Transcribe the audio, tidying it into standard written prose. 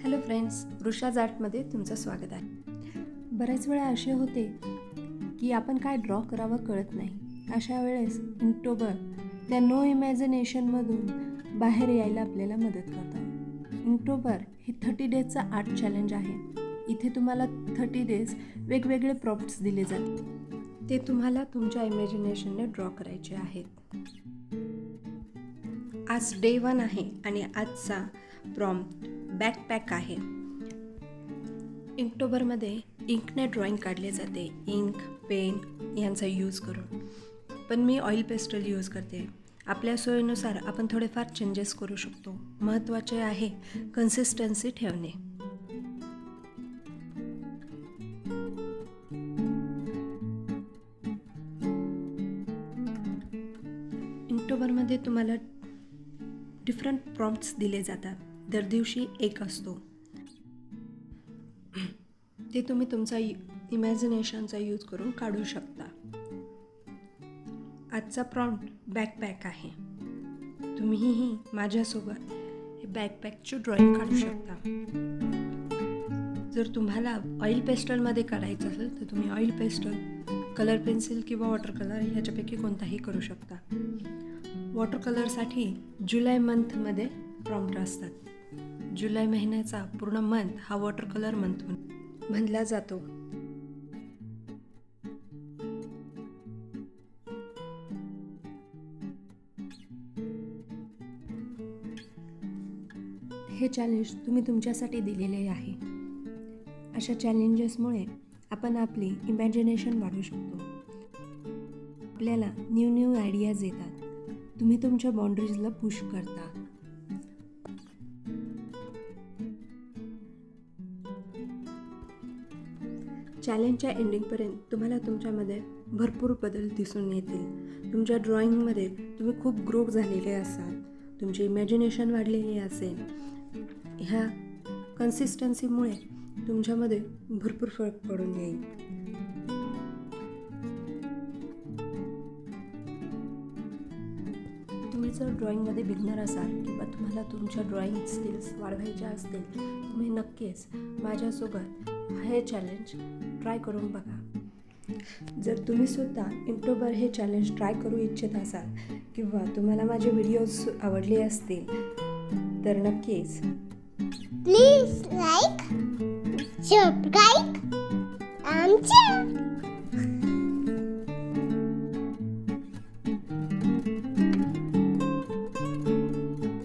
Hello friends, वृषाज आर्टमध्ये तुमचं स्वागत आहे. बऱ्याच वेळा असे होते की आपण काय ड्रॉ करावं कळत नाही. अशा वेळेस इnktober त्या नो इमॅजिनेशनमधून बाहेर यायला आपल्याला मदत करतं. इnktober हे 30 डेजचा आर्ट चॅलेंज आहे. इथे तुम्हाला 30 डेज वेगवेगळे प्रॉम्प्ट्स दिले जातात. ते तुम्हाला तुमच्या इमॅजिनेशनने ड्रॉ करायचे आहेत. आज डे 1 आहे आणि आजचा प्रॉम्प्ट बॅकपॅक आहे. इnktoberमध्ये इंकने ड्रॉइंग काढले जाते, इंक, पेन यांचा यूज करून. पण मी ऑइल पेस्टल यूज करते. आपल्या सोयीनुसार आपण थोडेफार चेंजेस करू शकतो. महत्त्वाचे आहे कन्सिस्टन्सी ठेवणे. इnktoberमध्ये तुम्हाला डिफरंट प्रॉम्प्ट्स दिले जातात. दर दिवशी एक असतो. ते तुम्ही तुमचा इमॅजिनेशनचा यूज करून काढू शकता. आजचा प्रॉम्प्ट बॅकपॅक आहे. तुम्हीही माझ्यासोबत हे बॅकपॅकची ड्रॉइंग काढू शकता. जर तुम्हाला ऑइल पेस्टलमध्ये काढायचं असेल तर तुम्ही ऑइल पेस्टल, कलर पेन्सिल किंवा वॉटर कलर ह्याच्यापैकी कोणताही करू शकता. वॉटर कलरसाठी जुलै मंथमध्ये प्रॉम्प्ट असतात. जुलै महिन्याचा पूर्ण मंथ हा वॉटर कलर मंथ म्हणला जातो. हे चॅलेंज तुम्ही तुमच्यासाठी दिलेले आहे. अशा चॅलेंजेसमुळे आपण आपली इमॅजिनेशन वाढवू शकतो. आपल्याला न्यू आयडियाज येतात. तुम्ही तुमच्या बाउंड्रीजला पुश करता. चॅलेंजच्या एंडिंगपर्यंत तुम्हाला तुमच्यामध्ये भरपूर बदल दिसून येतील. तुमच्या ड्रॉइंगमध्ये तुम्ही खूप ग्रो झालेले असाल, तुमची इमॅजिनेशन वाढलेली असेल. ह्या कन्सिस्टन्सीमुळे तुमच्यामध्ये भरपूर फरक पडून येईल. तुम्ही जर ड्रॉइंगमध्ये बिगनर असाल किंवा तुम्हाला तुमच्या ड्रॉइंग स्किल्स वाढवायच्या असतील, तुम्ही नक्कीच माझ्यासोबत हे चॅलेंज ट्राय करून बघा. जर तुम्ही सुद्धा इnktober हे चॅलेंज ट्राय करू इच्छित असाल किंवा तुम्हाला माझे व्हिडिओज आवडले असतील तर नक्कीच प्लीज लाईक, सबस्क्राईब आमच्या